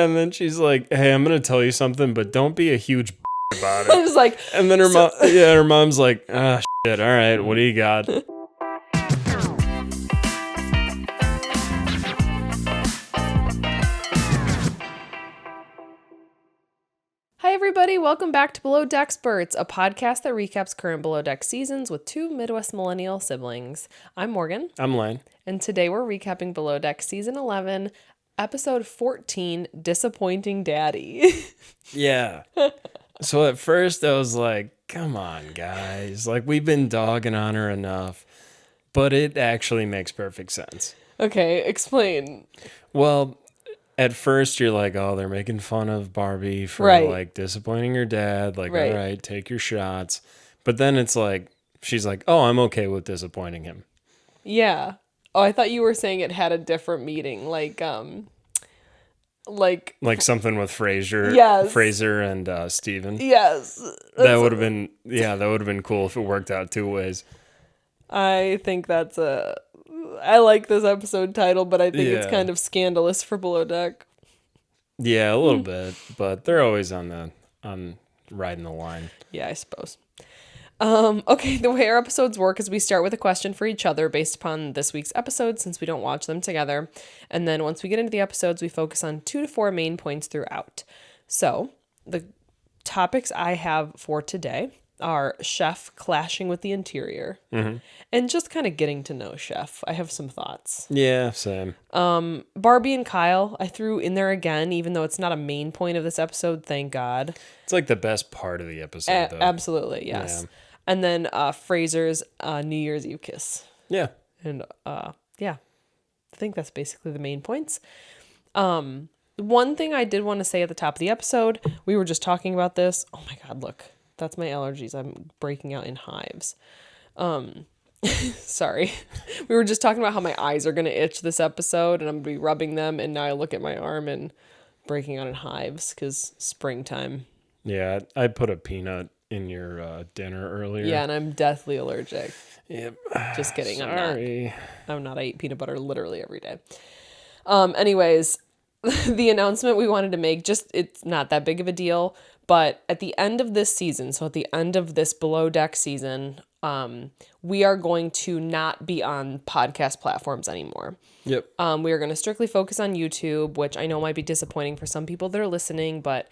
and then she's like, hey, I'm going to tell you something, but don't be a huge about it. I was like, And then her mom's like, ah, shit, all right, what do you got? hi everybody, welcome back to Below Deck Experts, a podcast that recaps current Below Deck seasons with two Midwest millennial siblings. I'm Morgan. I'm Lane. And today we're recapping Below Deck Season 11, Episode 14, Disappointing Daddy. Yeah. So at first I was like, come on, guys. Like, we've been dogging on her enough. But it actually makes perfect sense. Okay, explain. Well, at first you're like, oh, they're making fun of Barbie for like disappointing her dad. Like, all right, take your shots. But then it's like, she's like, oh, I'm okay with disappointing him. Yeah. Oh, I thought you were saying it had a different meaning. Like something with Fraser. Yes. Fraser and Steven. Yes. That would have been cool if it worked out two ways. I think I like this episode title, but I think it's kind of scandalous for Below Deck. Yeah, a little bit, but they're always on riding the line. Yeah, I suppose. Okay, the way our episodes work is we start with a question for each other based upon this week's episode, since we don't watch them together. And then once we get into the episodes, we focus on 2 to 4 main points throughout. So the topics I have for today are Chef clashing with the interior, and just kind of getting to know Chef. I have some thoughts. Yeah, same. Barbie and Kyle, I threw in there again, even though it's not a main point of this episode, thank God. It's like the best part of the episode, though. Absolutely, yes. Yeah. And then Fraser's New Year's Eve kiss. Yeah. And yeah, I think that's basically the main points. One thing I did want to say at the top of the episode, we were just talking about this. Oh my God, look. That's my allergies. I'm breaking out in hives. Sorry. We were just talking about how my eyes are going to itch this episode and I'm going to be rubbing them. And now I look at my arm and breaking out in hives because springtime. Yeah, I put a peanut in your dinner earlier. Yeah, and I'm deathly allergic. Yep. Just kidding. Sorry. I'm not. I eat peanut butter literally every day. Anyways, the announcement we wanted to make, it's not that big of a deal. But at the end of this season, so at the end of this Below Deck season, we are going to not be on podcast platforms anymore. Yep. We are going to strictly focus on YouTube, which I know might be disappointing for some people that are listening, but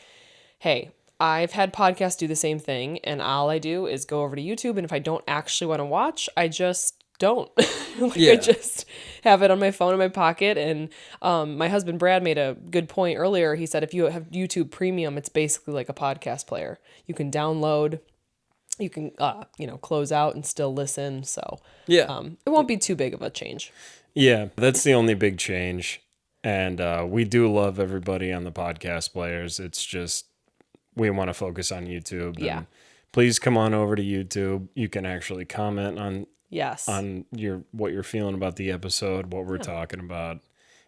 hey, I've had podcasts do the same thing, and all I do is go over to YouTube, and if I don't actually want to watch, I just don't. I just have it on my phone in my pocket. And my husband Brad made a good point earlier. He said if you have YouTube Premium, it's basically like a podcast player. You can download, you can close out and still listen. So it won't be too big of a change. Yeah, that's the only big change. And we do love everybody on the podcast players. It's just we want to focus on YouTube. Yeah. And please come on over to YouTube. You can actually comment on what you're feeling about the episode, what we're talking about,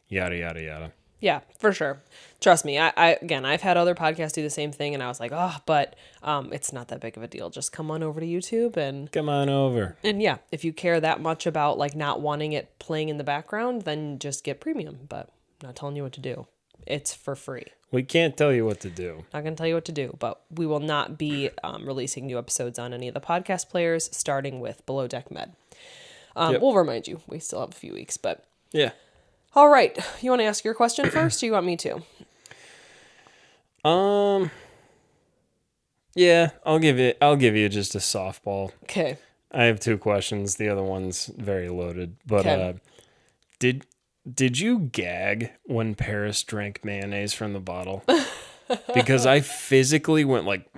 yada yada yada. Yeah, for sure. Trust me. I've had other podcasts do the same thing, and I was like, but it's not that big of a deal. Just come on over to YouTube and come on over. And yeah, if you care that much about like not wanting it playing in the background, then just get premium. But I'm not telling you what to do. It's for free. We can't tell you what to do. Not going to tell you what to do, but we will not be releasing new episodes on any of the podcast players, starting with Below Deck Med. We'll remind you. We still have a few weeks, but... Yeah. All right. You want to ask your question first, or you want me to? Yeah, I'll give you just a softball. Okay. I have 2 questions. The other one's very loaded. But did you gag when Paris drank mayonnaise from the bottle? Because I physically went like...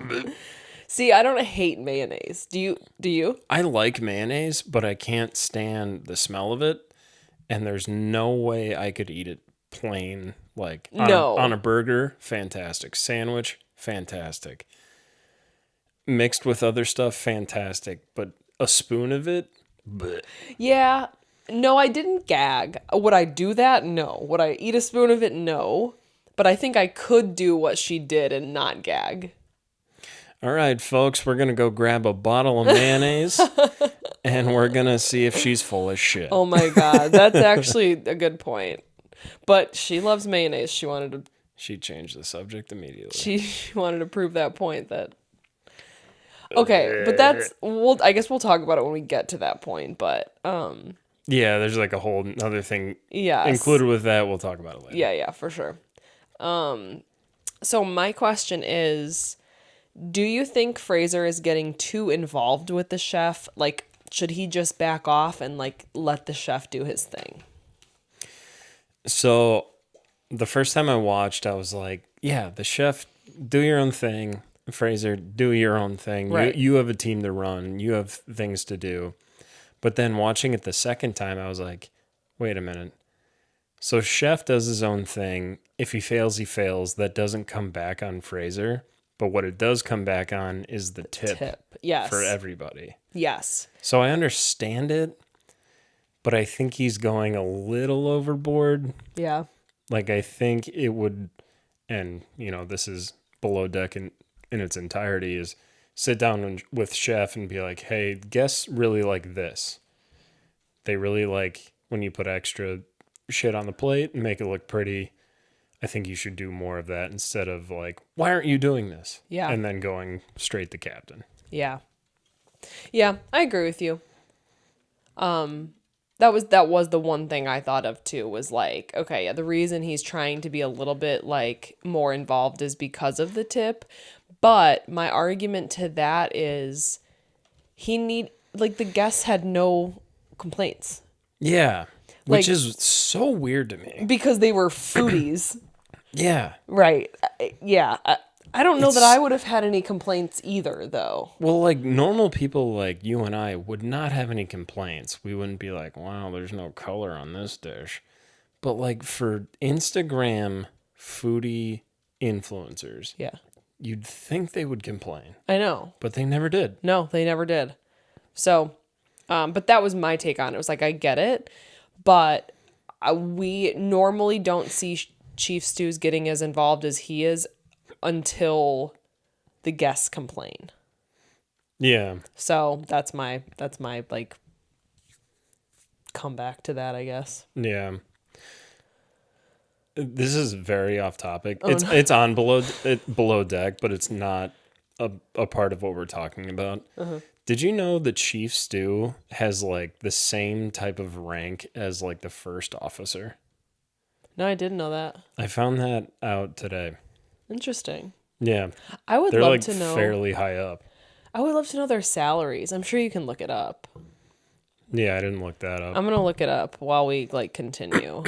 See, I don't hate mayonnaise. Do you? I like mayonnaise, but I can't stand the smell of it. And there's no way I could eat it plain. Like on a burger, fantastic. Sandwich, fantastic. Mixed with other stuff, fantastic. But a spoon of it, bleh. Yeah. No, I didn't gag. Would I do that? No. Would I eat a spoon of it? No. But I think I could do what she did and not gag. All right, folks, we're going to go grab a bottle of mayonnaise and we're going to see if she's full of shit. Oh my God. That's actually a good point. But she loves mayonnaise. She wanted to She changed the subject immediately. She wanted to prove that point that... Okay, but I guess we'll talk about it when we get to that point, but... Yeah, there's like a whole other thing included with that. We'll talk about it later. Yeah, for sure. So my question is, do you think Fraser is getting too involved with the chef? Like, should he just back off and, like, let the chef do his thing? So, the first time I watched, I was like, yeah, the chef, do your own thing. Fraser, do your own thing. Right. You have a team to run. You have things to do. But then watching it the second time, I was like, wait a minute. So chef does his own thing. If he fails, he fails. That doesn't come back on Fraser. But what it does come back on is the tip. Yes. For everybody. Yes. So I understand it, but I think he's going a little overboard. Yeah. Like, I think it would, and, you know, this is Below Deck in its entirety, is sit down with chef and be like, hey, guests really like this. They really like when you put extra shit on the plate and make it look pretty. I think you should do more of that instead of like, why aren't you doing this? Yeah. And then going straight to captain. Yeah. Yeah, I agree with you. That was the one thing I thought of too, was like, okay, yeah, the reason he's trying to be a little bit like more involved is because of the tip. But my argument to that is the guests had no complaints. Yeah. Which is so weird to me. Because they were foodies. Yeah. Right. Yeah. I don't know that I would have had any complaints either, though. Well, like, normal people like you and I would not have any complaints. We wouldn't be like, wow, there's no color on this dish. But, like, for Instagram foodie influencers, yeah, you'd think they would complain. I know. But they never did. No, they never did. So, but that was my take on it. It was like, I get it, but we normally don't see Chief Stews getting as involved as he is until the guests complain. Yeah. So that's my like comeback to that, I guess. Yeah. This is very off topic. Oh, it's on below deck, but it's not a part of what we're talking about. Uh-huh. Did you know that Chief Stew has like the same type of rank as like the first officer? No, I didn't know that. I found that out today. Interesting. Yeah. I would They're love like to know. Fairly high up. I would love to know their salaries. I'm sure you can look it up. Yeah, I didn't look that up. I'm going to look it up while we like continue.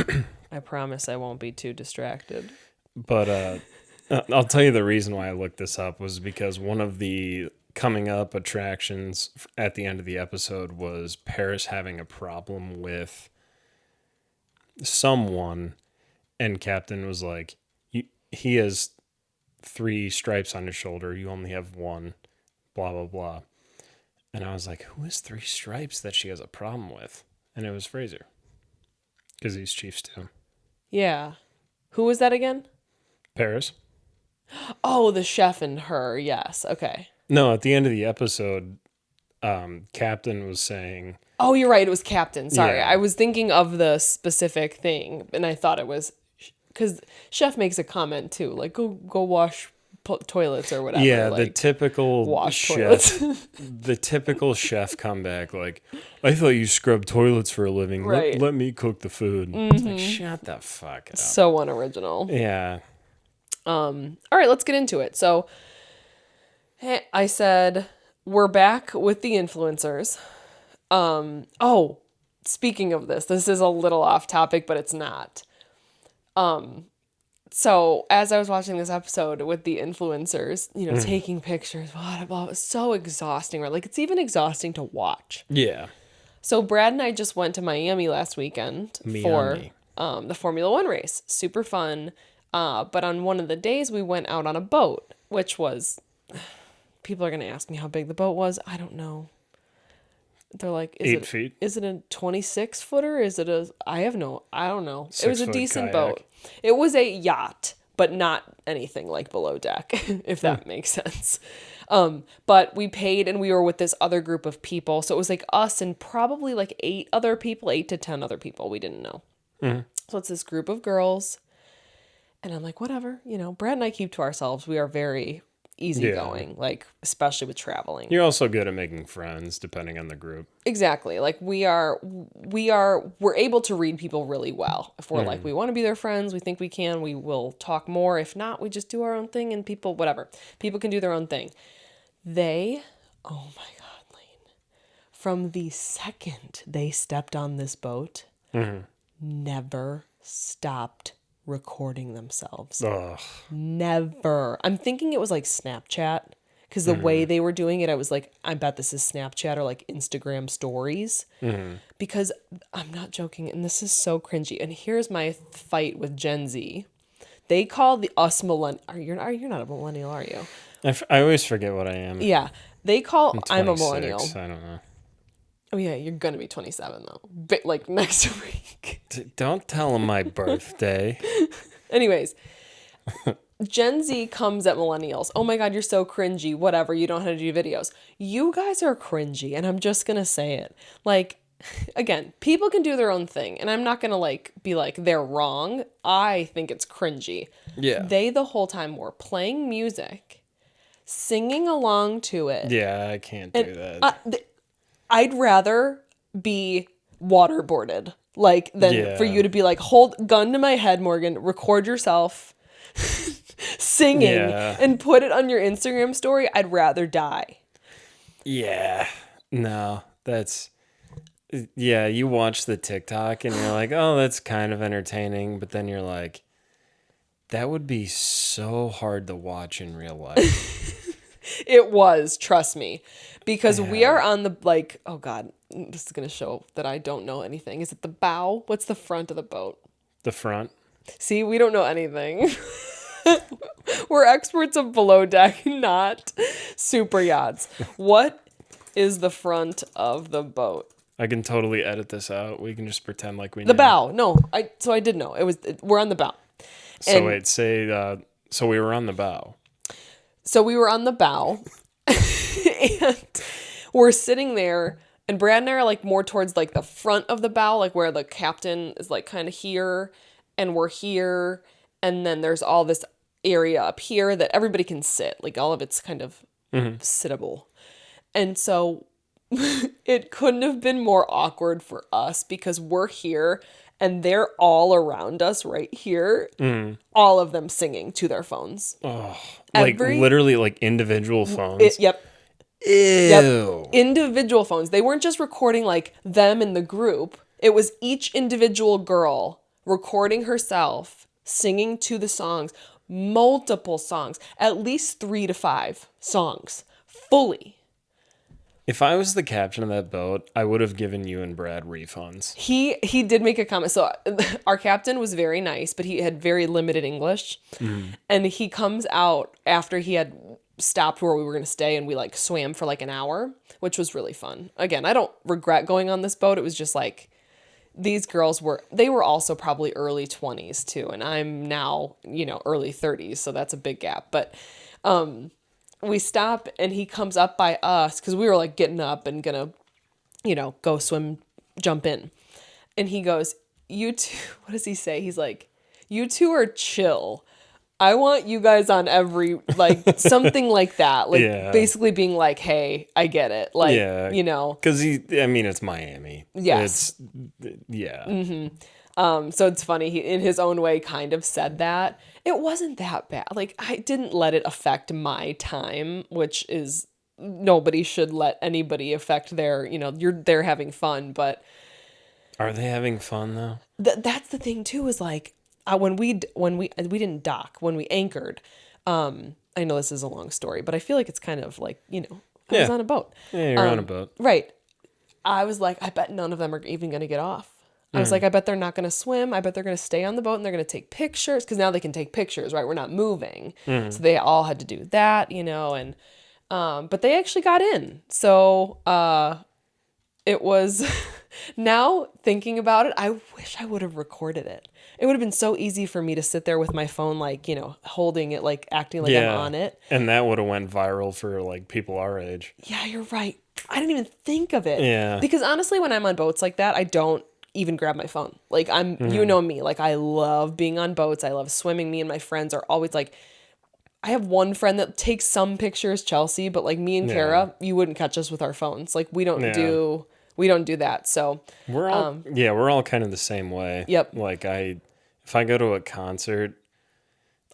I promise I won't be too distracted. But I'll tell you the reason why I looked this up was because one of the coming up attractions at the end of the episode was Paris having a problem with someone, and Captain was like, he has 3 stripes on his shoulder, you only have 1, blah blah blah. And I was like, who has 3 stripes that she has a problem with? And it was Fraser, because he's Chief Stew. Yeah. Who was that again? Paris. Oh, the chef and her. Yes. Okay. No, at the end of the episode, Captain was saying... Oh, you're right. It was Captain. Sorry. Yeah. I was thinking of the specific thing, and I thought it was... Because Chef makes a comment, too. Like, go wash toilets or whatever. Yeah, like, the typical wash chef... toilets. the typical chef comeback, like, I thought you scrubbed toilets for a living. Right. Let me cook the food. Mm-hmm. It's like, shut the fuck up. So unoriginal. Yeah. All right, let's get into it. So, I said, we're back with the influencers. Oh, speaking of this is a little off topic, but it's not. So as I was watching this episode with the influencers, taking pictures, blah, blah, it was so exhausting. Right? Like, it's even exhausting to watch. Yeah. So Brad and I just went to Miami last weekend for the Formula One race. Super fun. But on one of the days we went out on a boat, which was, people are going to ask me how big the boat was. I don't know. They're like, 8 feet. Is it a 26 footer? I don't know. It was a decent kayak. boat. It was a yacht, but not anything like Below Deck, if that makes sense. But we paid and we were with this other group of people. So it was like us and probably like 8 to 10 other people we didn't know. Mm-hmm. So it's this group of girls. And I'm like, whatever, Brad and I keep to ourselves. We are very easygoing, like, especially with traveling. You're also good at making friends, depending on the group. Exactly. Like, we're able to read people really well. If we're like, we want to be their friends, we think we can, we will talk more. If not, we just do our own thing, and people can do their own thing. Oh my God, Lane. From the second they stepped on this boat, never stopped recording themselves. Ugh. Never. I'm thinking it was like Snapchat, because the way they were doing it, I was like, I bet this is Snapchat or like Instagram stories. Because I'm not joking, and this is so cringy. And here's my fight with Gen Z. They call us millennial. You're not a millennial, are you? I always forget what I am. Yeah. They call I'm a millennial. I don't know. Oh yeah, you're gonna be 27 though. Like next week. Don't tell them my birthday. Anyways, Gen Z comes at millennials. Oh my God, you're so cringy. Whatever, you don't know how to do videos. You guys are cringy, and I'm just gonna say it. Like, again, people can do their own thing, and I'm not gonna like be like they're wrong. I think it's cringy. Yeah. They the whole time were playing music, singing along to it. Yeah, I can't do that. I'd rather be waterboarded, like, than for you to be like, hold gun to my head, Morgan, record yourself singing and put it on your Instagram story. I'd rather die. Yeah. No, you watch the TikTok and you're like, oh, that's kind of entertaining. But then you're like, that would be so hard to watch in real life. It was, trust me, because we are on the, like, oh God, this is going to show that I don't know anything. Is it the bow? What's the front of the boat? The front. See, we don't know anything. We're experts of below deck, not super yachts. What is the front of the boat? I can totally edit this out. We can just pretend like we know. The bow. No, I did know. We're on the bow. So wait, so we were on the bow. So we were on the bow, and we're sitting there, and Brad and I are like more towards like the front of the bow, like where the captain is like kind of here, and we're here, and then there's all this area up here that everybody can sit, like all of it's kind of sittable. And so it couldn't have been more awkward for us because we're here and they're all around us right here, all of them singing to their phones. Oh, like literally like individual phones? Yep. Ew. Yep. Individual phones. They weren't just recording like them in the group. It was each individual girl recording herself, singing to the songs, multiple songs, at least 3 to 5 songs, fully. If I was the captain of that boat, I would have given you and Brad refunds. He did make a comment. So our captain was very nice, but he had very limited English. And he comes out after he had stopped where we were going to stay, and we like swam for like an hour, which was really fun. Again, I don't regret going on this boat. It was just like these girls were also probably early 20s too. And I'm now, early 30s. So that's a big gap. But we stop and he comes up by us because we were like getting up and gonna, go swim, jump in. And he goes, you two, what does he say? He's like, you two are chill. I want you guys on every, like, something like that. Like, basically being like, hey, I get it. Like, Because it's Miami. Yes. So it's funny. He, in his own way, kind of said that. It wasn't that bad. Like, I didn't let it affect my time, which is, nobody should let anybody affect their, they're having fun, but. Are they having fun though? That's the thing too, is like, when we didn't dock, when we anchored, I know this is a long story, but I feel like it's kind of like, I was on a boat. Yeah, you're on a boat. Right. I was like, I bet none of them are even going to get off. I was like, I bet they're not going to swim. I bet they're going to stay on the boat and they're going to take pictures, because now they can take pictures, right? We're not moving. So they all had to do that, and but they actually got in. So it was, now thinking about it, I wish I would have recorded it. It would have been so easy for me to sit there with my phone, like, holding it, like acting like I'm on it. And that would have went viral for like people our age. Yeah, you're right. I didn't even think of it. Yeah. Because honestly, when I'm on boats like that, I don't even grab my phone. Like you know me, like I love being on boats. I love swimming. Me and my friends are always like, I have one friend that takes some pictures, Chelsea, but like me and Kara, you wouldn't catch us with our phones. Like we don't do that. So we're all kind of the same way. Yep. Like if I go to a concert,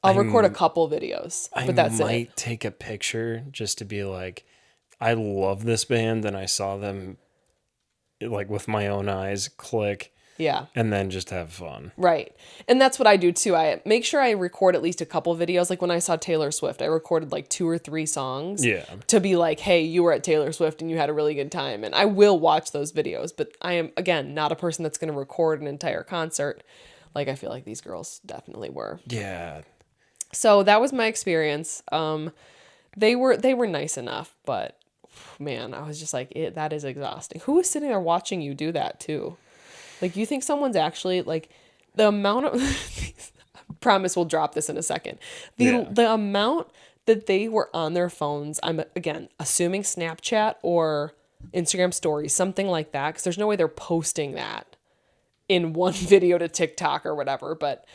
I'll record a couple videos, but that's it. I might take a picture just to be like, I love this band and I saw them like with my own eyes, click. Yeah. And then just have fun. Right. And that's what I do too. I make sure I record at least a couple videos. Like when I saw Taylor Swift, I recorded like 2 or 3 songs. Yeah. To be like, hey, you were at Taylor Swift and you had a really good time. And I will watch those videos. But I am, again, not a person that's going to record an entire concert. Like I feel like these girls definitely were. Yeah. So that was my experience. They were nice enough, but man, I was just like, that is exhausting. Who was sitting there watching you do that too? Like, you think someone's actually, like, the amount of... promise we'll drop this in a second. The amount that they were on their phones, I'm, again, assuming Snapchat or Instagram stories, something like that, because there's no way they're posting that in one video to TikTok or whatever, but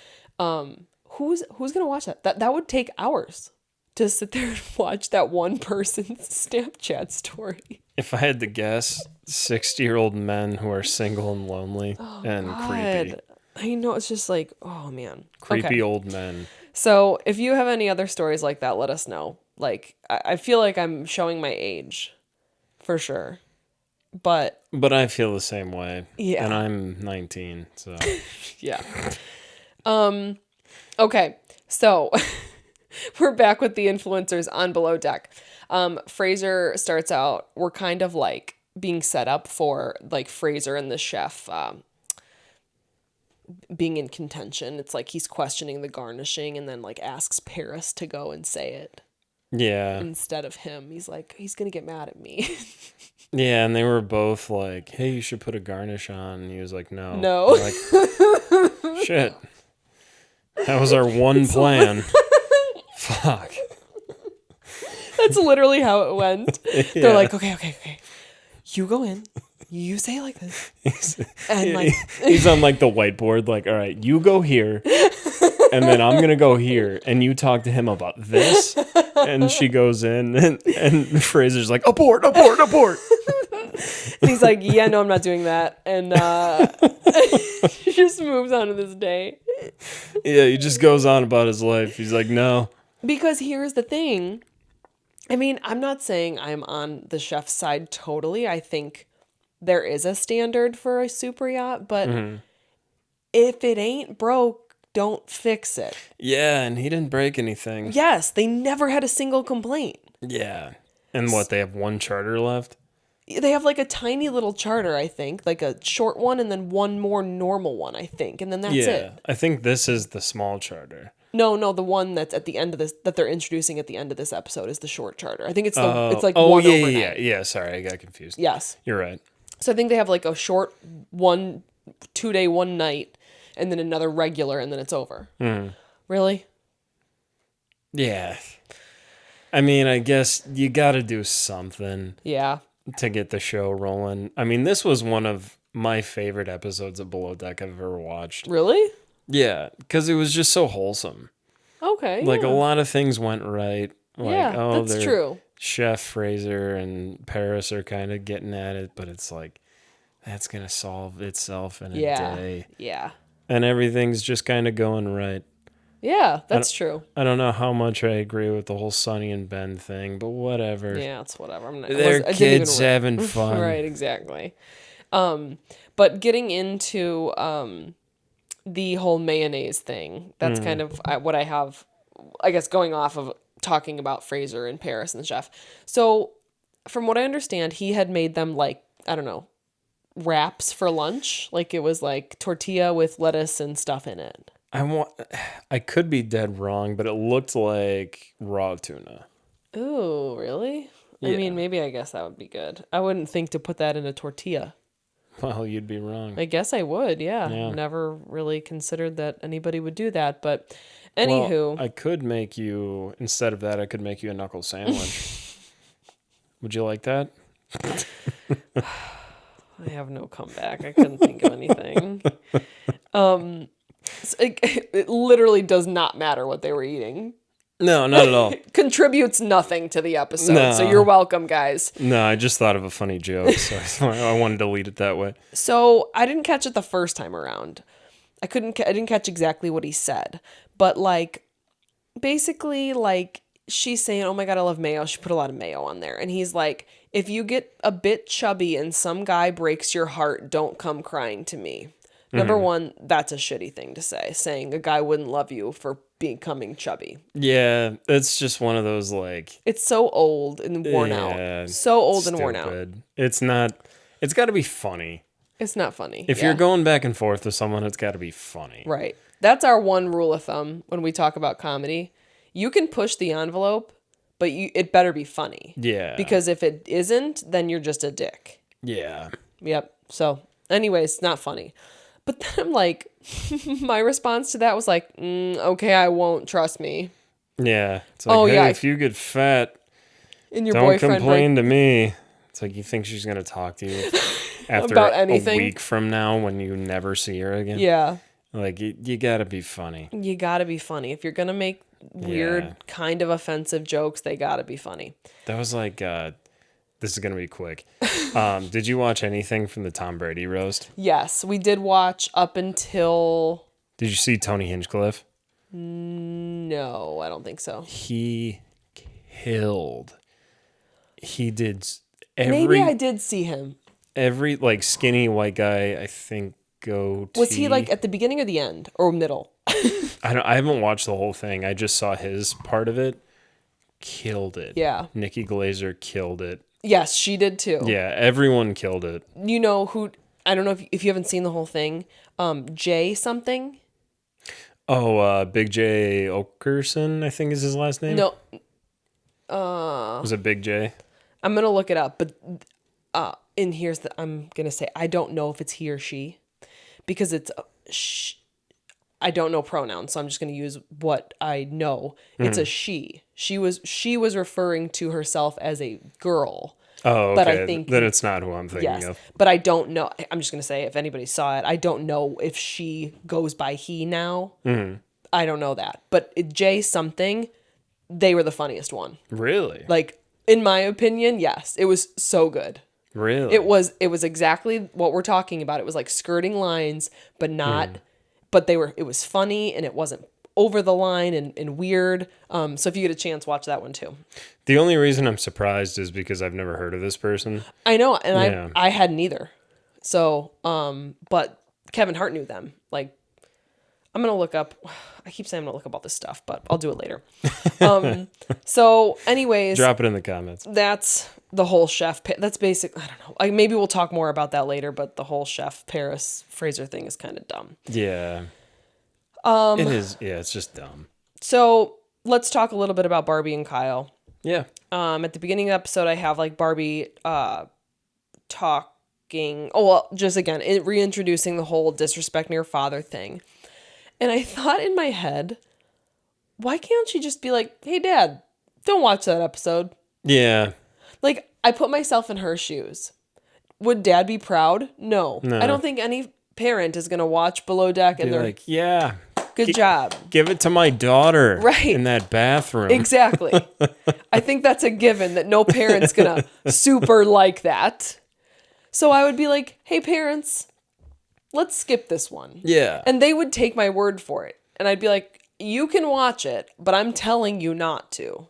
who's going to watch that? That would take hours to sit there and watch that one person's Snapchat story. If I had to guess, 60-year-old men who are single and lonely and creepy. I know, it's just like, oh man. Creepy old men. So if you have any other stories like that, let us know. Like, I feel like I'm showing my age, for sure. But I feel the same way. Yeah. And I'm 19, so. Yeah. Okay, so we're back with the influencers on Below Deck. Fraser starts out, we're kind of like being set up for like Fraser and the chef being in contention. It's like he's questioning the garnishing and then like asks Paris to go and say it. Yeah. Instead of him. He's like, he's going to get mad at me. Yeah, and they were both like, hey, you should put a garnish on. And he was like, no. No. Like, shit. That was our one plan. Fuck. That's literally how it went. Yeah. They're like, okay. You go in. You say it like this. And like he's on like the whiteboard, like, all right, you go here. And then I'm going to go here. And you talk to him about this. And she goes in. And Fraser's like, abort. And he's like, yeah, no, I'm not doing that. And he just moves on to this day. Yeah, he just goes on about his life. He's like, no. Because here's the thing. I mean, I'm not saying I'm on the chef's side totally. I think there is a standard for a super yacht, but if it ain't broke, don't fix it. Yeah, and he didn't break anything. Yes, they never had a single complaint. Yeah. And what, they have one charter left? They have like a tiny little charter, I think, like a short one and then one more normal one, I think. And then that's it. Yeah, I think this is the small charter. No, the one that's at the end of this, that they're introducing at the end of this episode is the short charter. I think it's it's like one overnight. Yeah, sorry, I got confused. Yes. You're right. So I think they have like a short 2-day, 1 night, and then another regular, and then it's over. Really? Yeah. I mean, I guess you got to do something. Yeah. To get the show rolling. I mean, this was one of my favorite episodes of Below Deck I've ever watched. Really? Yeah, because it was just so wholesome. Okay. Like, a lot of things went right. Like, yeah, that's true. Chef Fraser and Paris are kind of getting at it, but it's like, that's going to solve itself in a day. Yeah. And everything's just kind of going right. Yeah, that's true. I don't know how much I agree with the whole Sonny and Ben thing, but whatever. Yeah, it's whatever. They're kids having fun. Right, exactly. But getting into the whole mayonnaise thing, that's kind of what I have, I guess, going off of talking about Fraser and Paris and the chef. So from what I understand, he had made them like, I don't know, wraps for lunch. Like it was like tortilla with lettuce and stuff in it. I could be dead wrong, but it looked like raw tuna. Ooh, really? Yeah. I mean, maybe I guess that would be good. I wouldn't think to put that in a tortilla. Well, you'd be wrong. I guess I would, yeah. Never really considered that anybody would do that, but anywho. Well, I could make you, instead of that, I could make you a knuckle sandwich. Would you like that? I have no comeback. I couldn't think of anything. It literally does not matter what they were eating. No, not at all. Contributes nothing to the episode. No. So you're welcome, guys. No, I just thought of a funny joke, so I wanted to lead it that way. So I didn't catch it the first time around. I didn't catch exactly what he said. But like, basically, like, she's saying, oh my God, I love mayo. She put a lot of mayo on there. And he's like, if you get a bit chubby and some guy breaks your heart, don't come crying to me. Number one, that's a shitty thing to say, saying a guy wouldn't love you for becoming chubby. Yeah, it's just one of those, like... It's so old and worn out. So old and worn out. It's not... It's got to be funny. It's not funny. If you're going back and forth with someone, it's got to be funny. Right. That's our one rule of thumb when we talk about comedy. You can push the envelope, but it better be funny. Yeah. Because if it isn't, then you're just a dick. Yeah. Yep. So, anyways, not funny. But then I'm like, my response to that was like, okay, I won't, trust me. Yeah. It's like, hey, if you get fat, and your don't boyfriend complain to me. It's like, you think she's going to talk to you after about anything? A week from now when you never see her again? Yeah. Like, you got to be funny. You got to be funny. If you're going to make weird, kind of offensive jokes, they got to be funny. That was like... This is going to be quick. Did you watch anything from the Tom Brady roast? Yes, we did watch up until... Did you see Tony Hinchcliffe? No, I don't think so. He killed. He did Maybe I did see him. Every, like, skinny white guy, I think, Was he, like, at the beginning or the end? Or middle? I haven't watched the whole thing. I just saw his part of it. Killed it. Yeah. Nikki Glaser killed it. Yes, she did too. Yeah, everyone killed it. You know who? I don't know if you haven't seen the whole thing. Jay something. Oh, Big J Okerson, I think is his last name. No. Was it Big J? I'm gonna look it up, but and here's I'm gonna say I don't know if it's he or she, because it's I don't know pronouns, so I'm just gonna use what I know. It's a she. She was referring to herself as a girl. Oh, okay. But I think then it's not who I'm thinking of. But I don't know. I'm just gonna say if anybody saw it, I don't know if she goes by he now. I don't know that. But Jay something, they were the funniest one. Really? Like, in my opinion, yes. It was so good. Really? It was exactly what we're talking about. It was like skirting lines, but not but it was funny and it wasn't over the line and weird. So if you get a chance, watch that one too. The only reason I'm surprised is because I've never heard of this person. I know, and I hadn't either. So, but Kevin Hart knew them. Like, I'm going to look up, I keep saying I'm going to look up all this stuff, but I'll do it later. So anyways. Drop it in the comments. That's the whole chef. That's basic. I don't know. Like, maybe we'll talk more about that later, but the whole chef Paris Fraser thing is kind of dumb. Yeah. It is. Yeah, it's just dumb. So let's talk a little bit about Barbie and Kyle. Yeah. At the beginning of the episode, I have like Barbie talking. Oh, well, just again, reintroducing the whole disrespecting her father thing. And I thought in my head, why can't she just be like, hey, Dad, don't watch that episode? Yeah. Like, I put myself in her shoes. Would Dad be proud? No. I don't think any parent is going to watch Below Deck and they're like, yeah. Good job. Give it to my daughter. Right. In that bathroom. Exactly. I think that's a given that no parent's going to super like that. So I would be like, hey, parents, let's skip this one. Yeah. And they would take my word for it. And I'd be like, you can watch it, but I'm telling you not to.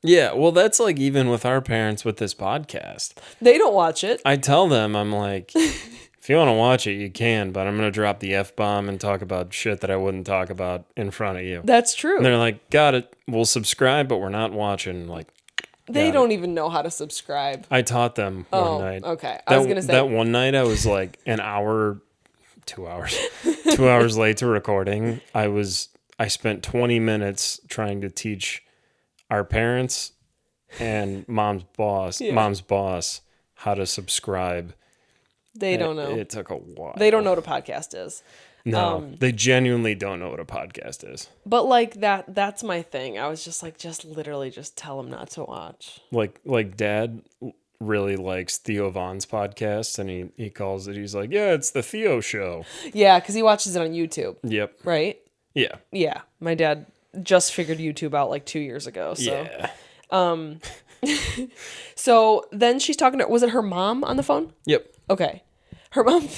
Yeah. Well, that's like even with our parents with this podcast. They don't watch it. I tell them, I'm like... If you want to watch it, you can, but I'm going to drop the F-bomb and talk about shit that I wouldn't talk about in front of you. That's true. And they're like, got it. We'll subscribe, but we're not watching. Like, they don't even know how to subscribe. I taught them one night. Okay. I was going to say. That one night I was like 2 hours late to recording. I spent 20 minutes trying to teach our parents and mom's boss how to subscribe. They don't know. It took a while. They don't know what a podcast is. No, they genuinely don't know what a podcast is. But like that's my thing. I was just like, literally just tell them not to watch. Like Dad, really likes Theo Vaughn's podcast, and he calls it, he's like, yeah, it's the Theo show. Yeah, because he watches it on YouTube. Yep. Right? Yeah. Yeah. My dad just figured YouTube out like 2 years ago. So. Yeah. So then she's talking to, was it her mom on the phone? Yep. Okay. Her mom,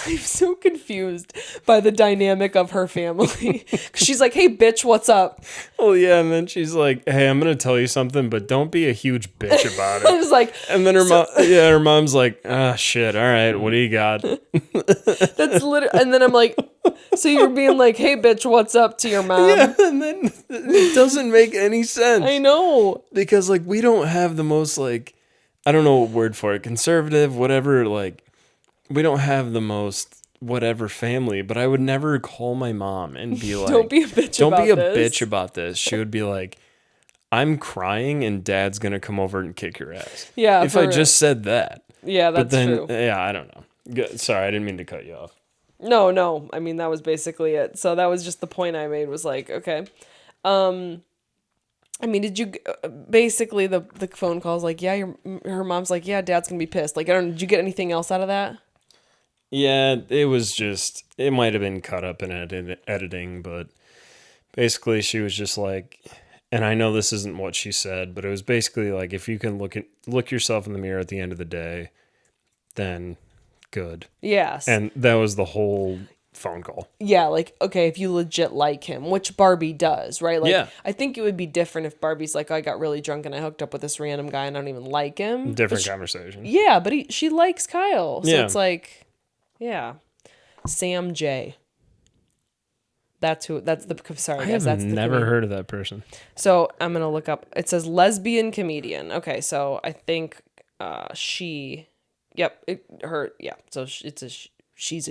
I'm so confused by the dynamic of her family. She's like, hey, bitch, what's up? Oh, yeah. And then she's like, hey, I'm going to tell you something, but don't be a huge bitch about it. I was like, and then her mom's like, ah, shit. All right. What do you got? That's literally, and then I'm like, so you're being like, hey, bitch, what's up to your mom? Yeah. And then it doesn't make any sense. I know. Because, like, we don't have the most, like, I don't know what word for it, conservative, whatever, like, we don't have the most whatever family, but I would never call my mom and be like, don't be a bitch bitch about this. She would be like, I'm crying and dad's going to come over and kick your ass. Yeah. If I just said that. Yeah, that's true. Yeah, I don't know. Sorry, I didn't mean to cut you off. No. I mean, that was basically it. So that was just the point I made was like, okay. I mean, did you basically the phone call's like, yeah, her mom's like, yeah, dad's going to be pissed. Like, I don't know, did you get anything else out of that? Yeah, it was just, it might have been cut up in editing, but basically she was just like, and I know this isn't what she said, but it was basically like, if you can look yourself in the mirror at the end of the day, then good. Yes. And that was the whole phone call. Yeah, like, okay, if you legit like him, which Barbie does, right? Like, yeah. I think it would be different if Barbie's like, I got really drunk and I hooked up with this random guy and I don't even like him. Different conversation. Yeah, but she likes Kyle. So yeah. It's like, yeah. Sam J. That's the, sorry guys, that's the never heard of that person. So I'm going to look up, it says lesbian comedian. Okay, so I think she's a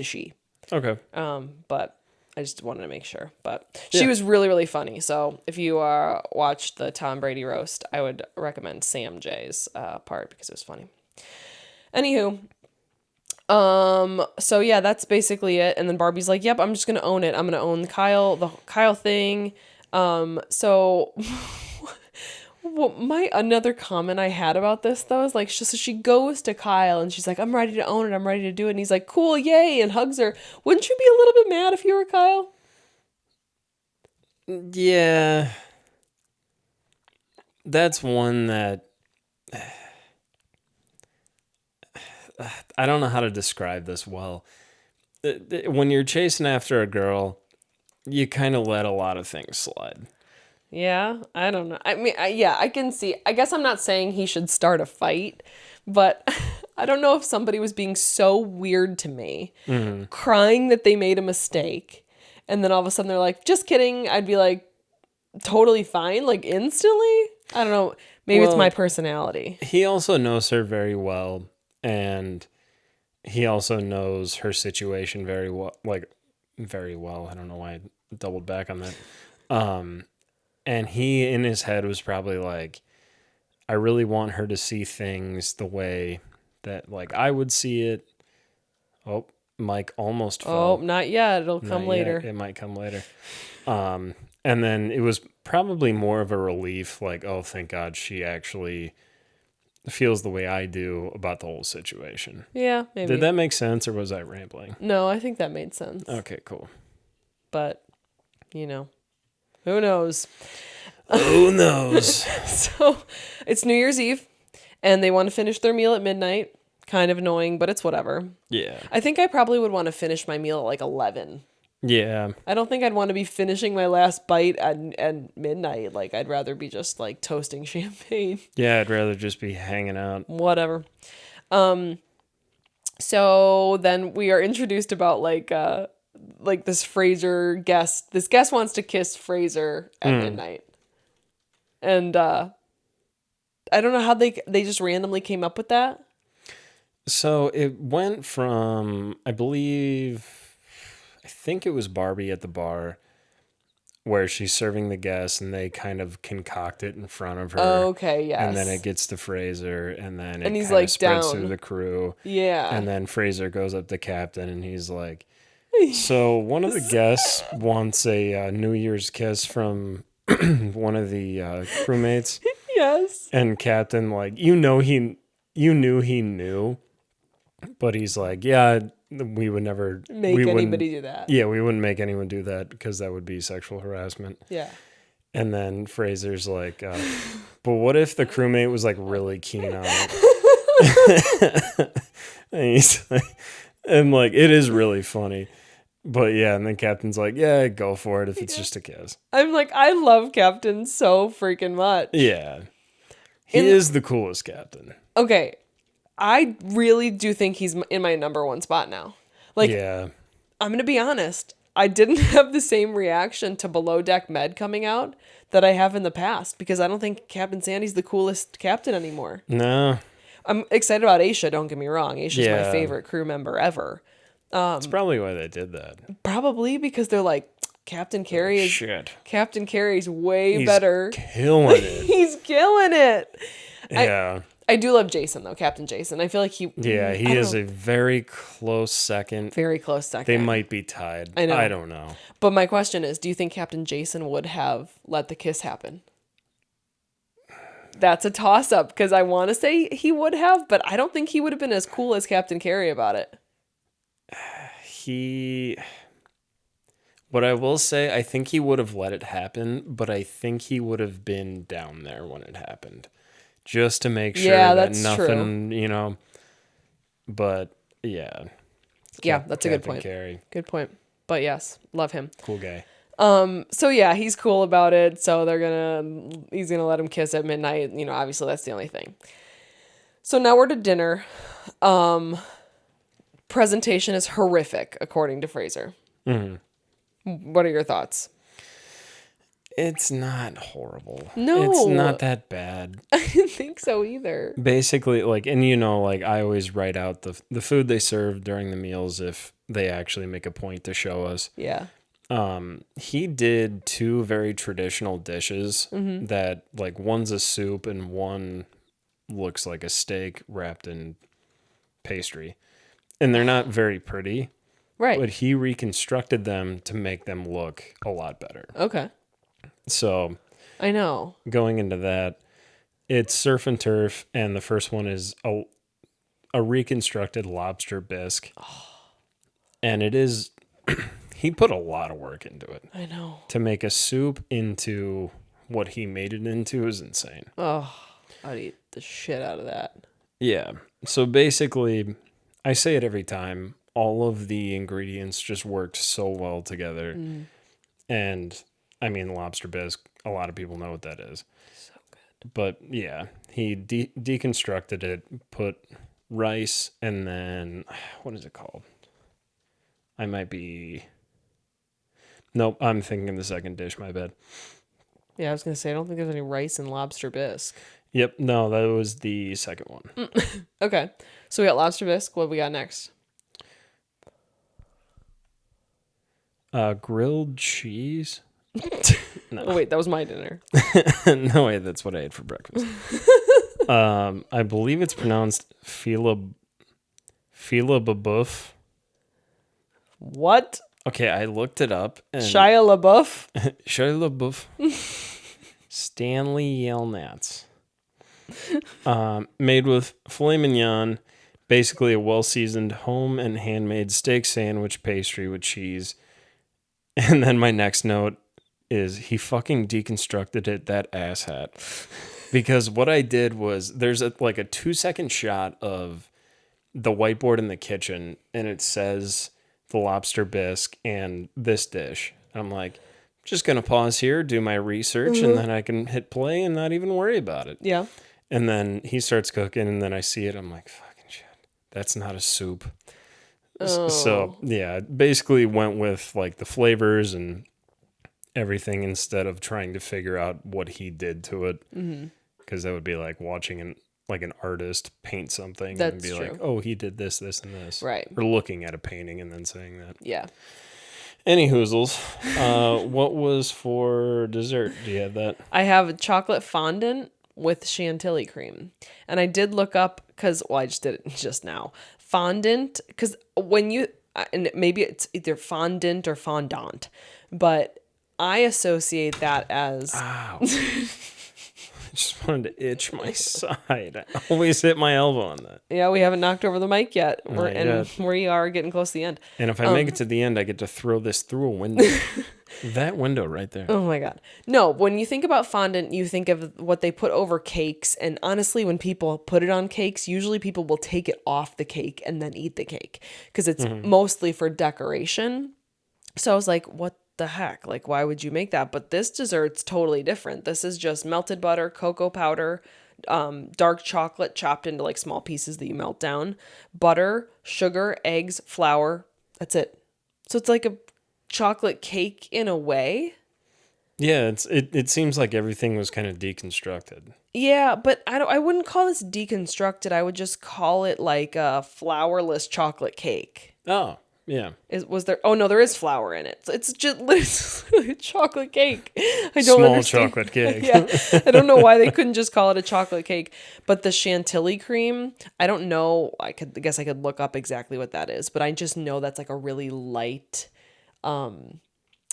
she. Okay. But I just wanted to make sure. But she was really, really funny. So if you watched the Tom Brady roast, I would recommend Sam J's part because it was funny. Anywho, so yeah, that's basically it. And then Barbie's like, "Yep, I'm just gonna own it. I'm gonna own the Kyle thing." So. Well, another comment I had about this though is like, so she goes to Kyle and she's like, I'm ready to own it. I'm ready to do it. And he's like, cool, yay, and hugs her. Wouldn't you be a little bit mad if you were Kyle? Yeah. That's one that I don't know how to describe this well. When you're chasing after a girl, you kind of let a lot of things slide. Yeah, I don't know. I mean, I can see. I guess I'm not saying he should start a fight, but I don't know if somebody was being so weird to me, crying that they made a mistake, and then all of a sudden they're like, just kidding. I'd be like, totally fine, like instantly. I don't know. Maybe it's my personality. He also knows her very well, and he also knows her situation very well, like very well. I don't know why I doubled back on that. And he, in his head, was probably like, I really want her to see things the way that, like, I would see it. Oh, Mike almost fell. Oh, not yet. It'll come later. It might come later. And then it was probably more of a relief, like, oh, thank God she actually feels the way I do about the whole situation. Yeah, maybe. Did that make sense, or was I rambling? No, I think that made sense. Okay, cool. But, you know. Who knows? Who knows? So it's New Year's Eve and they want to finish their meal at midnight. Kind of annoying, but it's whatever. Yeah. I think I probably would want to finish my meal at like 11. Yeah. I don't think I'd want to be finishing my last bite at midnight. Like, I'd rather be just like toasting champagne. Yeah, I'd rather just be hanging out. Whatever. So then we are introduced about like this Fraser guest. This guest wants to kiss Fraser at midnight. And I don't know how they just randomly came up with that. So it went from, I think it was Barbie at the bar where she's serving the guests and they kind of concoct it in front of her. Oh, okay, yes. And then it gets to Fraser and then it he's kind like of spreads down through the crew. Yeah. And then Fraser goes up to Captain and he's like, so one of the guests wants a New Year's kiss from one of the crewmates. Yes. And Captain, like, he you knew he knew, but he's like, yeah, we would never make anybody do that. Yeah, we wouldn't make anyone do that because that would be sexual harassment. Yeah. And then Fraser's like, but what if the crewmate was like really keen on it? And he's like, it is really funny. But yeah, and then Captain's like, yeah, go for it if it's just a kiss. I'm like, I love Captain so freaking much. Yeah. He is the coolest captain. Okay. I really do think he's in my number one spot now. Like, yeah. I'm going to be honest. I didn't have the same reaction to Below Deck Med coming out that I have in the past because I don't think Captain Sandy's the coolest captain anymore. No. I'm excited about Aisha, don't get me wrong. Aisha's my favorite crew member ever. That's probably why they did that. Probably because they're like, Captain Carey's way He's better. Killing it. He's killing it. Yeah. I do love Jason though, Captain Jason. I feel like he is a very close second. Very close second. They might be tied. I know. I don't know. But my question is, do you think Captain Jason would have let the kiss happen? That's a toss up because I want to say he would have, but I don't think he would have been as cool as Captain Carey about it. What I will say, I think he would have let it happen, but I think he would have been down there when it happened. Just to make sure that nothing, true. But yeah. Yeah, that's a good point. Carey. Good point. But yes, love him. Cool guy. So yeah, he's cool about it. So he's gonna let him kiss at midnight. Obviously that's the only thing. So now we're to dinner. Presentation is horrific, according to Fraser. Mm-hmm. What are your thoughts? It's not horrible. No. It's not that bad. I didn't think so either. Basically, I always write out the food they serve during the meals if they actually make a point to show us. Yeah. He did 2 very traditional dishes that, one's a soup and one looks like a steak wrapped in pastry. And they're not very pretty. Right. But he reconstructed them to make them look a lot better. Okay. So, I know. Going into that, it's surf and turf, and the first one is a reconstructed lobster bisque. Oh. And it is, he put a lot of work into it. I know. To make a soup into what he made it into is insane. Oh, I'd eat the shit out of that. Yeah. So basically, I say it every time, all of the ingredients just worked so well together. Mm. And lobster bisque, a lot of people know what that is. So good. But yeah, he deconstructed it, put rice, and then, what is it called? Nope, I'm thinking of the second dish, my bad. Yeah, I was going to say, I don't think there's any rice in lobster bisque. Yep, no, that was the second one. Okay, so we got lobster bisque. What we got next? Grilled cheese. No. Oh, wait, that was my dinner. No way, that's what I ate for breakfast. I believe it's pronounced filet baboeuf. What? Okay, I looked it up. And Shia LaBeouf? Shia LaBeouf. Stanley Yelnats. Made with filet mignon, basically a well-seasoned home and handmade steak sandwich pastry with cheese. And then my next note is he fucking deconstructed it, that asshat. Because what I did was there's a 2-second shot of the whiteboard in the kitchen and it says the lobster bisque and this dish. I'm like, just going to pause here, do my research, and then I can hit play and not even worry about it. Yeah. And then he starts cooking and then I see it. I'm like, fucking shit, that's not a soup. Oh. So, yeah, basically went with the flavors and everything instead of trying to figure out what he did to it. Because that would be like watching an artist paint something. That's and be true. Like, oh, he did this, this, and this. Right. Or looking at a painting and then saying that. Yeah. Any hoozles. What was for dessert? Do you have that? I have chocolate fondant with chantilly cream. And I did look up, I just did it just now. Fondant, because when you, and maybe it's either fondant or fondant, but I associate that as... Ow. Just just wanted to itch my side. I always hit my elbow on that. Yeah, we haven't knocked over the mic yet. Yet. We are getting close to the end. And if I make it to the end, I get to throw this through a window. That window right there. Oh my God. No, when you think about fondant, you think of what they put over cakes. And honestly, when people put it on cakes, usually people will take it off the cake and then eat the cake because it's mostly for decoration. So I was like, what the heck? Like, why would you make that? But this dessert's totally different. This is just melted butter, cocoa powder, dark chocolate chopped into like small pieces that you melt down, butter, sugar, eggs, flour. That's it. So it's like a chocolate cake in a way. Yeah, it seems like everything was kind of deconstructed. Yeah, but I wouldn't call this deconstructed. I would just call it like a flourless chocolate cake. Oh, yeah. Was there? Oh no, there is flour in it. So it's just literally a chocolate cake. I don't Small understand. chocolate cake. Yeah, I don't know why they couldn't just call it a chocolate cake. But the chantilly cream, I don't know. I guess I could look up exactly what that is, but I just know that's like a really light.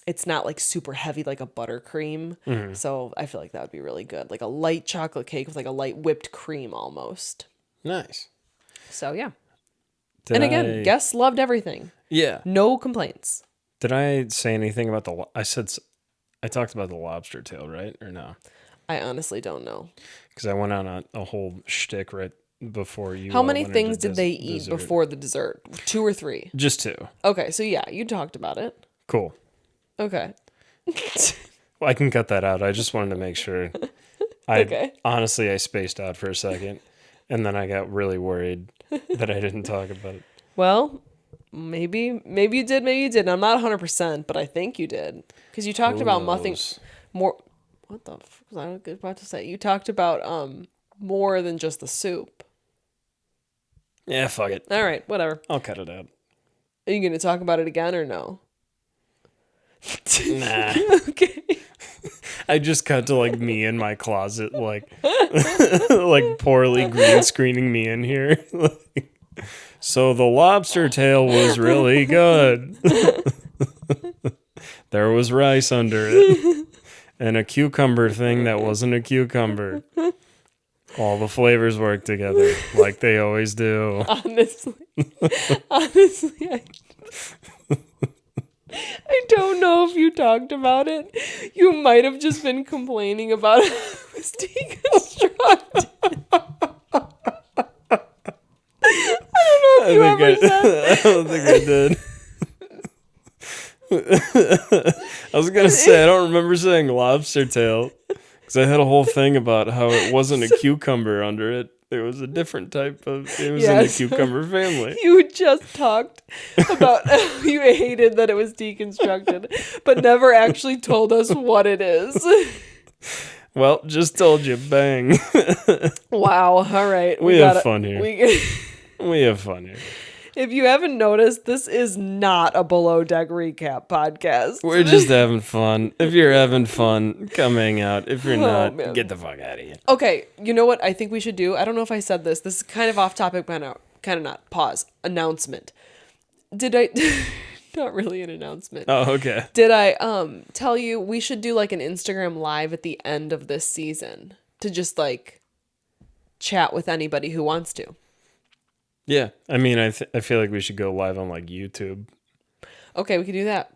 It's not like super heavy like a buttercream. Mm-hmm. So I feel like that would be really good. Like a light chocolate cake with like a light whipped cream almost. Nice. So yeah. Guests loved everything. Yeah. No complaints. Did I say anything about I talked about the lobster tail, right? Or no? I honestly don't know. Because I went on a whole shtick right before you. How many things did they eat before the dessert? 2 or 3? Just 2. Okay, so yeah, you talked about it. Cool. Okay. Well, I can cut that out. I just wanted to make sure. Honestly, I spaced out for a second, and then I got really worried that I didn't talk about it. Well, maybe you did, maybe you didn't. I'm not 100%, but I think you did. Because you talked about nothing more. What the fuck was I about to say? You talked about more than just the soup. Yeah, fuck it. All right, whatever. I'll cut it out. Are you going to talk about it again or no? Nah. Okay. I just cut to like me in my closet, like like poorly green screening me in here. So the lobster tail was really good. There was rice under it and a cucumber thing that wasn't a cucumber. All the flavors work together like they always do. Honestly, I don't know if you talked about it. You might have just been complaining about it. It was deconstructed. I don't know if you ever said. I don't think I did. I was going to say, I don't remember saying lobster tail. Because I had a whole thing about how it wasn't a cucumber under it. It was a different type of, it was in the cucumber family. You just talked about how you hated that it was deconstructed, but never actually told us what it is. Well, just told you, bang. Wow, all right. We have fun here. We have fun here. If you haven't noticed, this is not a Below Deck recap podcast. We're just having fun. If you're having fun, come hang out. If you're not, get the fuck out of here. Okay, you know what I think we should do? I don't know if I said this. This is kind of off topic, but kind of not. Pause. Announcement. Did I... Not really an announcement. Oh, okay. Did I tell you we should do like an Instagram live at the end of this season to just like chat with anybody who wants to? Yeah, I mean, I feel like we should go live on like YouTube. Okay, we could do that.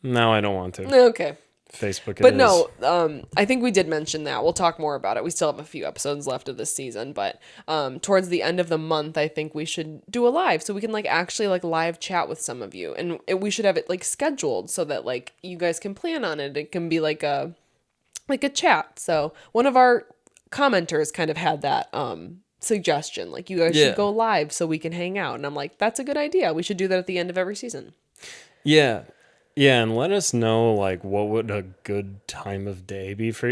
No, I don't want to. Okay. Facebook. But no, I think we did mention that. We'll talk more about it. We still have a few episodes left of this season, but towards the end of the month, I think we should do a live so we can like actually like live chat with some of you, and we should have it like scheduled so that like you guys can plan on it. It can be like a chat. So one of our commenters kind of had that suggestion, like you guys should go live so we can hang out, and I'm like, that's a good idea. We should do that at the end of every season. Yeah, and let us know like what would a good time of day be for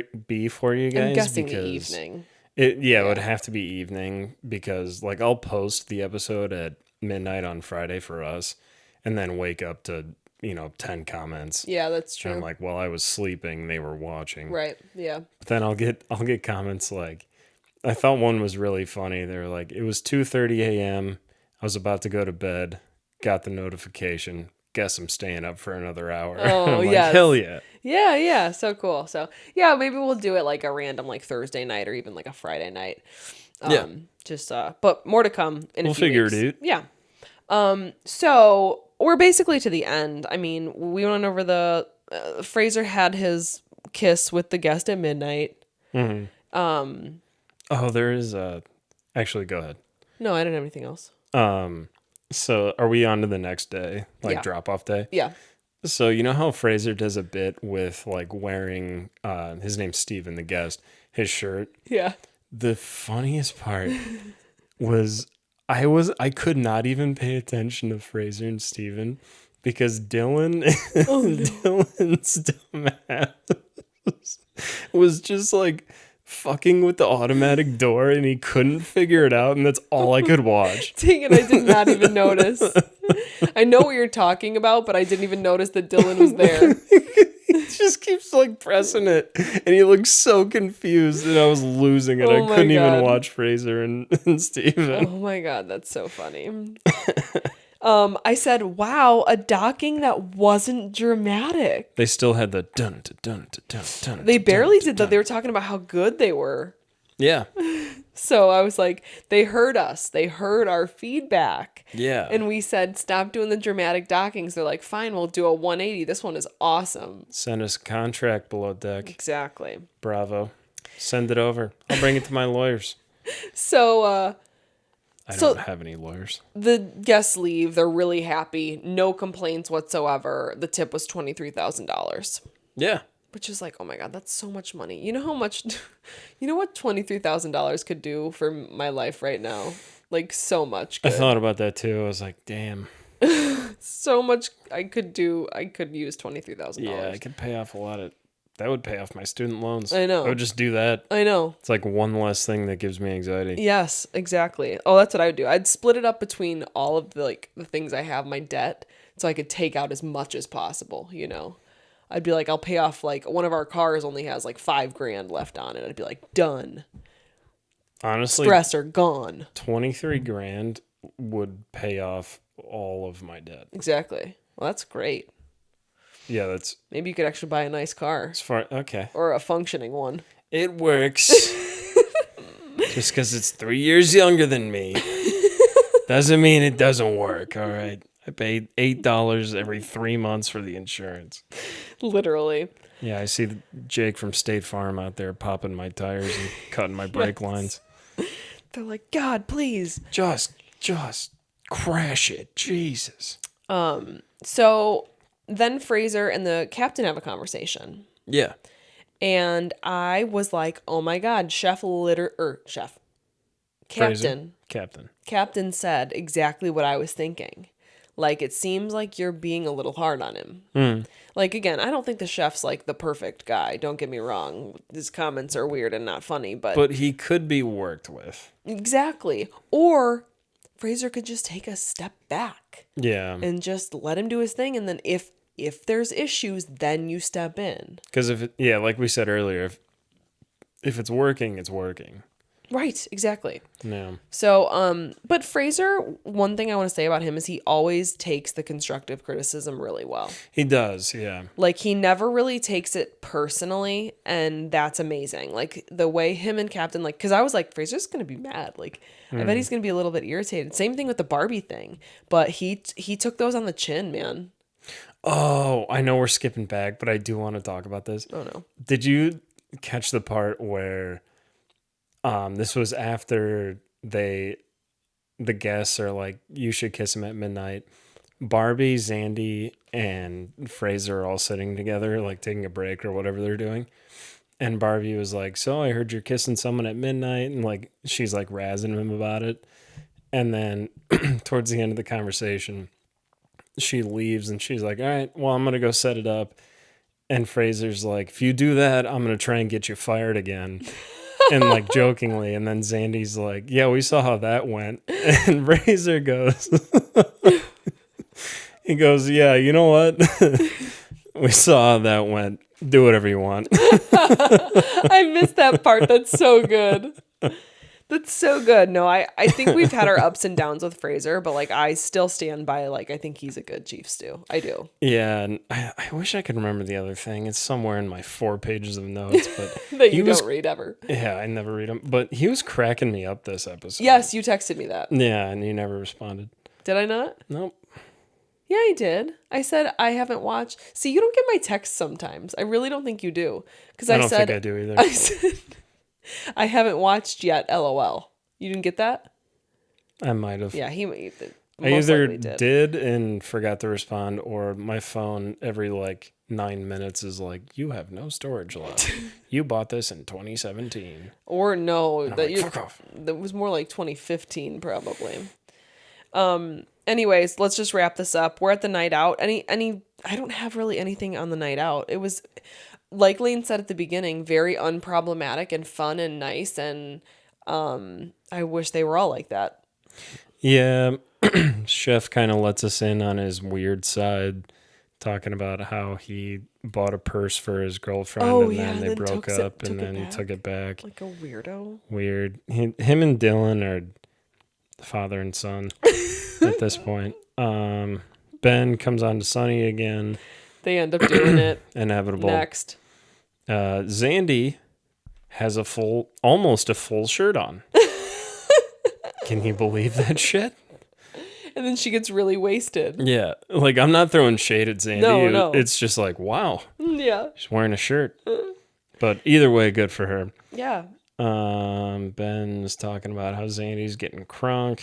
you guys. I'm guessing the evening. It would have to be evening because like I'll post the episode at midnight on Friday for us, and then wake up to 10 comments. Yeah, that's true. And I'm like, well, I was sleeping, they were watching. Right. Yeah. But then I'll get comments like, I thought one was really funny. They were like, it was 2:30 a.m. I was about to go to bed, got the notification, guess I'm staying up for another hour. Oh, I'm like, yes. hell yeah. Yeah. So cool. So yeah, maybe we'll do it like a random like Thursday night or even like a Friday night. Yeah. But more to come in a few figure weeks. it out. Yeah. So we're basically to the end. I mean, we went over the Fraser had his kiss with the guest at midnight. Mm-hmm. There is actually, go ahead. No, I didn't have anything else. So are we on to the next day, like drop off day? Yeah. So you know how Fraser does a bit with like wearing his name's Steven, the guest, his shirt? Yeah. The funniest part was I could not even pay attention to Fraser and Steven because Dylan's dumbass was just like fucking with the automatic door and he couldn't figure it out, and that's all I could watch. Dang it, I did not even notice. I know what you're talking about, but I didn't even notice that Dylan was there. He just keeps like pressing it and he looks so confused and I was losing it. Oh I couldn't God. even watch Fraser and Steven. Oh my God, that's so funny. I said, wow, a docking that wasn't dramatic. They still had the dun dun dun dun dun. They barely did that. They were talking about how good they were. Yeah. So I was like, they heard us. They heard our feedback. Yeah. And we said, stop doing the dramatic dockings. They're like, fine, we'll do a 180. This one is awesome. Send us a contract, Below Deck. Exactly. Bravo. Send it over. I'll bring it to my lawyers. So, I don't have any lawyers. The guests leave. They're really happy. No complaints whatsoever. The tip was $23,000. Yeah. Which is like, oh my God, that's so much money. You know how much, you know what $23,000 could do for my life right now? Like so much good. I thought about that too. I was like, damn. So much I could do. I could use $23,000. Yeah, I could pay off a lot of, that would pay off my student loans. I know. I would just do that. I know. It's like one less thing that gives me anxiety. Yes, exactly. Oh, that's what I would do. I'd split it up between all of the things I have, my debt, so I could take out as much as possible, you know? I'd be like, I'll pay off, like, one of our cars only has, like, $5,000 left on it. I'd be like, done. Honestly, Stressor, gone. $23,000 would pay off all of my debt. Exactly. Well, that's great. Yeah, that's... Maybe you could actually buy a nice car. As far... Okay. Or a functioning one. It works. Just because it's 3 years younger than me doesn't mean it doesn't work, all right? I paid $8 every 3 months for the insurance. Literally. Yeah, I see Jake from State Farm out there popping my tires and cutting my brake lines. They're like, God, please. Just crash it. Jesus. So then Fraser and the captain have a conversation. Yeah. And I was like, oh my God, Captain said exactly what I was thinking. Like, it seems like you're being a little hard on him. Mm. Like, again, I don't think the chef's like the perfect guy. Don't get me wrong. His comments are weird and not funny, but he could be worked with. Exactly. Or Fraser could just take a step back. Yeah. And just let him do his thing. And then if there's issues, then you step in. Because like we said earlier, if it's working, it's working. Right, exactly. Yeah. So, but Fraser, one thing I want to say about him is he always takes the constructive criticism really well. He does, yeah. Like, he never really takes it personally, and that's amazing. Like, the way him and Captain, like, because I was like, Fraser's going to be mad. Like, I bet he's going to be a little bit irritated. Same thing with the Barbie thing. But he took those on the chin, man. Oh, I know we're skipping back, but I do want to talk about this. Oh, no. Did you catch the part where... this was after the guests are like, you should kiss him at midnight. Barbie, Zandy, and Fraser are all sitting together, like taking a break or whatever they're doing. And Barbie was like, so I heard you're kissing someone at midnight. And like, she's like razzing him about it. And then towards the end of the conversation, she leaves and she's like, all right, well, I'm going to go set it up. And Fraser's like, if you do that, I'm going to try and get you fired again. And like jokingly, and then Zandy's like, yeah, we saw how that went. And Fraser goes, he goes, yeah, you know what? We saw how that went. Do whatever you want. I missed that part. That's so good. That's so good. No, I think we've had our ups and downs with Fraser, but like I still stand by like I think he's a good chief stew. I do. Yeah, and I wish I could remember the other thing. It's somewhere in my 4 pages of notes, but that you don't read ever. Yeah, I never read them. But he was cracking me up this episode. Yes, you texted me that. Yeah, and you never responded. Did I not? Nope. Yeah, I did. I said I haven't watched. See, you don't get my texts sometimes. I really don't think you do. Because I don't think I do either. I said I haven't watched yet. LOL. You didn't get that? I might have. Yeah, I either did and forgot to respond, or my phone every like 9 minutes is like, you have no storage left. You bought this in 2017. Or no, fuck off. That was more like 2015 probably. Anyways, let's just wrap this up. We're at the night out. I don't have really anything on the night out. It was, like Lane said at the beginning, very unproblematic and fun and nice, and I wish they were all like that. Yeah, Chef kind of lets us in on his weird side, talking about how he bought a purse for his girlfriend, then they broke up, and then he took it back. Like a weirdo. Weird. Him and Dylan are father and son at this point. Ben comes on to Sunny again. They end up doing it. Inevitable. Next. Zandy has almost a full shirt on. Can you believe that shit? And then she gets really wasted. Yeah. Like, I'm not throwing shade at Zandy. No. It's just like, wow. Yeah. She's wearing a shirt. But either way, good for her. Yeah. Ben's talking about how Zandy's getting crunk.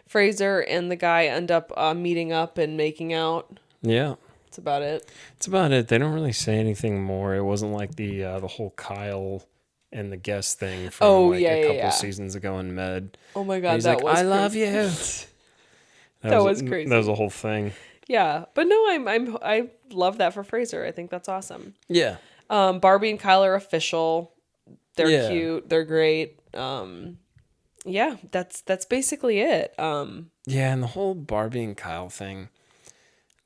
Fraser and the guy end up meeting up and making out. Yeah. That's about it. They don't really say anything more. It wasn't like the whole Kyle and the guest thing from a couple seasons ago in Med. Oh my God, he's that like, was I love you. That was crazy. That was a whole thing. Yeah, but no, I love that for Fraser. I think that's awesome. Yeah. Barbie and Kyle are official. They're cute. They're great. Yeah, that's basically it. Yeah, and the whole Barbie and Kyle thing,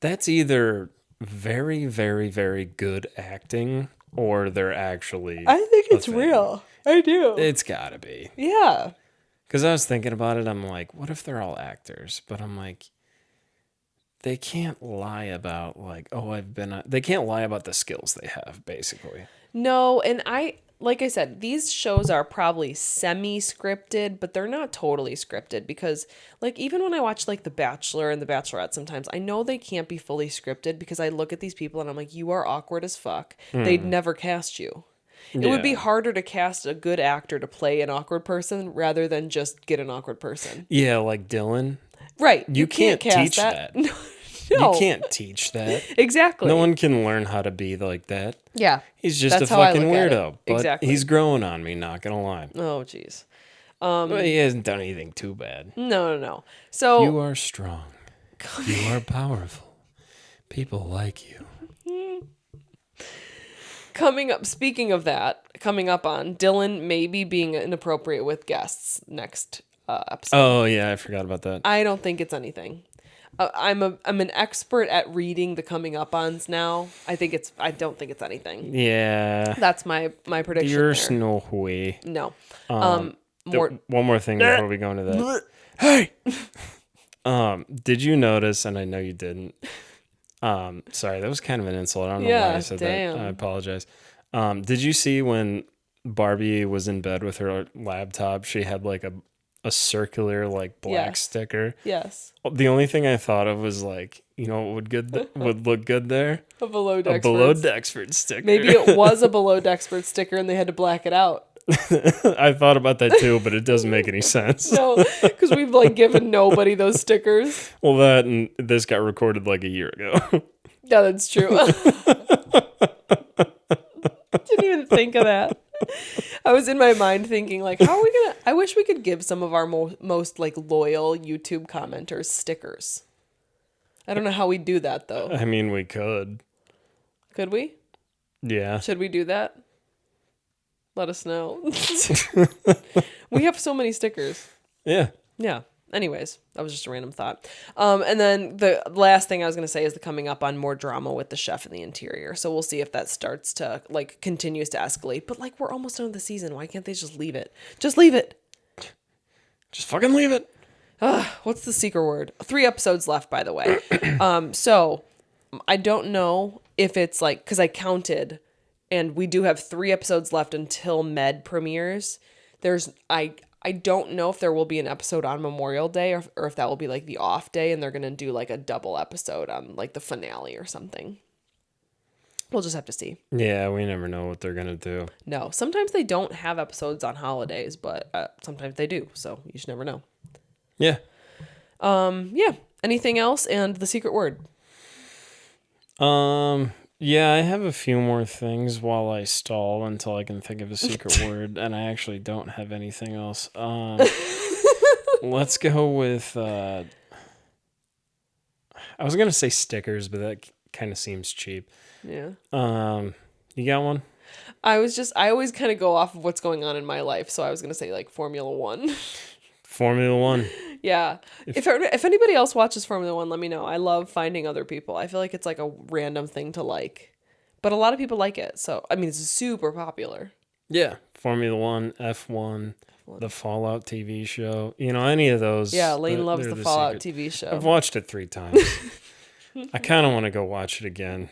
that's either very, very, very good acting, or they're actually I think it's real. I do. It's gotta be. Yeah. Because I was thinking about it, I'm like, what if they're all actors? But I'm like, they can't lie about they can't lie about the skills they have, basically. No, and like I said, these shows are probably semi-scripted, but they're not totally scripted because, like, even when I watch, like, The Bachelor and The Bachelorette sometimes, I know they can't be fully scripted because I look at these people and I'm like, you are awkward as fuck. They'd never cast you. It would be harder to cast a good actor to play an awkward person rather than just get an awkward person. Yeah, like Dylan. Right. You can't teach that. No. You can't teach that. Exactly. No one can learn how to be like that. Yeah. He's just a fucking weirdo. But exactly. He's growing on me, not gonna lie. Oh, jeez. Well, he hasn't done anything too bad. No. So you are strong. You are powerful. People like you. Speaking of that, coming up on Dylan maybe being inappropriate with guests next episode. Oh, yeah, I forgot about that. I don't think it's anything. I'm an expert at reading the coming up ons now. I don't think it's anything. Yeah. That's my prediction. There's no way. No. One more thing before we go into that. Hey. Did you notice, and I know you didn't. Sorry, that was kind of an insult. I don't know why I said that. I apologize. Did you see when Barbie was in bed with her laptop, she had like a circular like black sticker? Yes. The only thing I thought of was like, you know what would look good there? A below Deckford sticker. Maybe it was a below Deckford sticker and they had to black it out. I thought about that too, but it doesn't make any sense. No, because we've like given nobody those stickers. Well, that and this got recorded like a year ago. Yeah, that's true. Didn't even think of that. I was in my mind thinking like, how are we gonna? I wish we could give some of our most like loyal YouTube commenters stickers. I don't know how we do that though. I mean, we could. Could we? Yeah. Should we do that? Let us know. We have so many stickers. Yeah. Yeah. Anyways, that was just a random thought. And then the last thing I was going to say is the coming up on more drama with the chef in the interior. So we'll see if that starts to continues to escalate. But we're almost done with the season. Why can't they just leave it? Just leave it. Just fucking leave it. What's the secret word? 3 episodes left, by the way. So I don't know if it's like, because I counted, and we do have 3 episodes left until Med premieres. I don't know if there will be an episode on Memorial Day or if that will be like the off day and they're going to do like a double episode on like the finale or something. We'll just have to see. Yeah, we never know what they're going to do. No, sometimes they don't have episodes on holidays, but sometimes they do. So you should never know. Yeah. Yeah. Anything else? And the secret word. Yeah, I have a few more things while I stall until I can think of a secret word, and I actually don't have anything else. Let's go with, I was going to say stickers, but that kind of seems cheap. Yeah. You got one? I always kind of go off of what's going on in my life. So I was going to say like Formula 1. Formula 1. Yeah. If anybody else watches Formula 1, let me know. I love finding other people. I feel like it's like a random thing to like. But a lot of people like it. So, I mean, it's super popular. Yeah. Formula 1, F1, the Fallout TV show. You know, any of those. Yeah, Lane loves the Fallout TV show. I've watched it 3 times. I kind of want to go watch it again.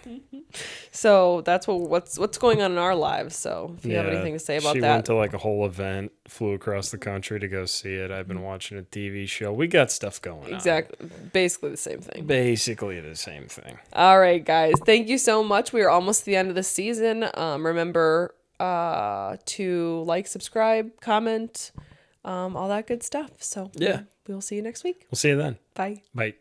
So that's what's going on in our lives. So if you have anything to say about that. She went to like a whole event, flew across the country to go see it. I've been watching a TV show. We got stuff going on. Exactly. Basically the same thing. Basically the same thing. All right, guys. Thank you so much. We are almost to the end of the season. Remember to like, subscribe, comment, all that good stuff. So yeah, we'll see you next week. We'll see you then. Bye. Bye.